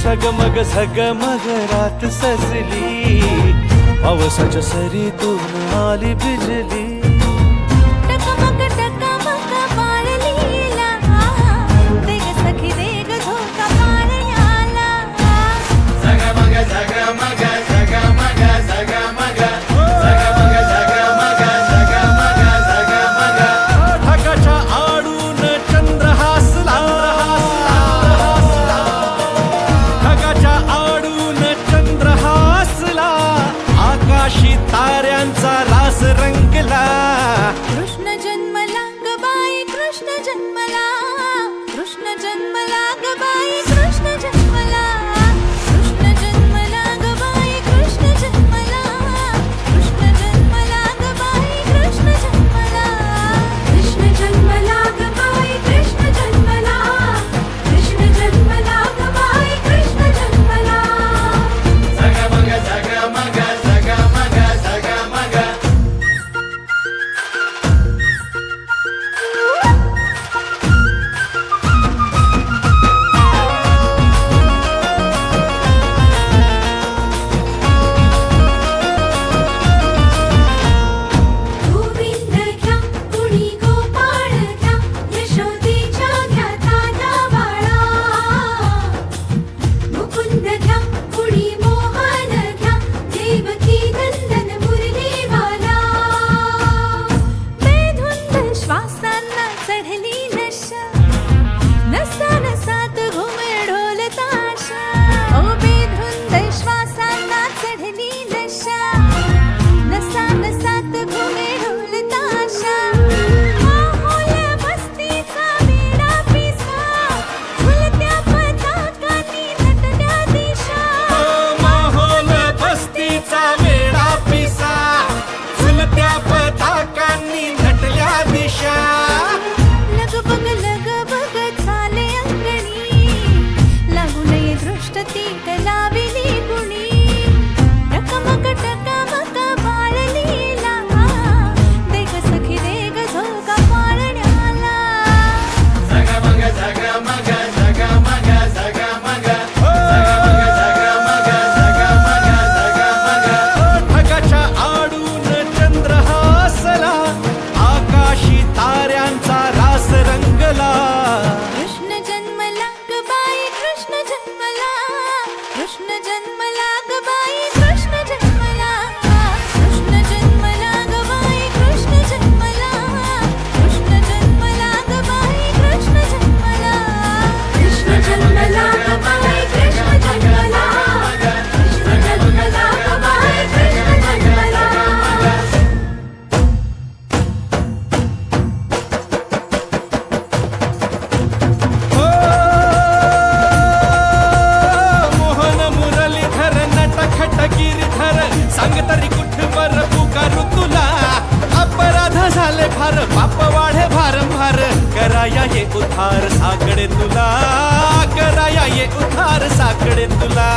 डगमग झगमग रात सजली, पावसाच्या सरीतून आली बिजली। टकमक टकमक पाळलीला, देग सखी देग झोका पाळण्याला। झगमग झगमग झगमग झगमग झगमग झगमग झगमग झगमग। ढगाच्या आडून चंद्र हसला, ढगाच्या आडून चंद्र हसला, आकाशी ताऱ्यांचा रास रंगला। कृष्ण जन्मला ग बाई कृष्ण जन्मला, कृष्ण जन्मला ग बाई कृष्ण जन्मला। कृष्ण जन्मला ग बाई कृष्ण जन्मला, कृष्ण जन्मला ग बाई कृष्ण जन्मला। कृष्ण जन्मला ग बाई कृष्ण जन्मला, कृष्ण जन्मला ग बाई कृष्ण जन्मला। झगमग झगमग झगमग झगमग। गोविंद घ्या कुणी गोपाळ घ्या, यशोदेच्या घ्या ताजा बाळा। मुकुंद घ्या कुणी मोहन घ्या, देवकी नंदन मुरलीवाला। बेधुंद श्वासांना चढली नशा, नसा नसात घुमे ढोल ताशा। ओ बेधुंद श्वासांना चढली नशा, नसा नसात घुमे ढोल ताशा। माहोल मस्तीचा वेडा पिसा, झुलत्या पताकांनी नटल्या दिशा। माहोल बस्तीचा वेडा पिसा, झुलत्या पताकांनी नटल्या दिशा। लगबग झाले अंगणी, लागू नये दृष्ट तीट लाविली कुणी। टकमक टकमक बाळलीला, देग सखी देग झोका पाळण्याला। झगमग झगमग झगमग झगमग झगमग झगमग झगमग झगमग। ढगाच्या आडून चंद्र हसला, आकाशी ताऱ्यांचा रास रंगला। कृष्ण जन्मला ग बाई कृष्ण जन्मला, कृष्ण जन्मला ग बाई कृष्ण जन्मला। कृष्ण जन्मला ग बाई कृष्ण जन्मला, कृष्ण जन्मला ग बाई कृष्ण जन्मला। कृष्ण जन्मला ग बाई कृष्ण जन्मला, कृष्ण जन्मला ग बाई कृष्ण जन्मला। मोहन मुरलीधर नटखट गिरधर, सांग तरी कुठवर पुकारू तुला। अपराध झाले फार पाप वाढे भारंभार, कराया ये उधार साकडे तुला, कराया ये उधार साकडे तुला।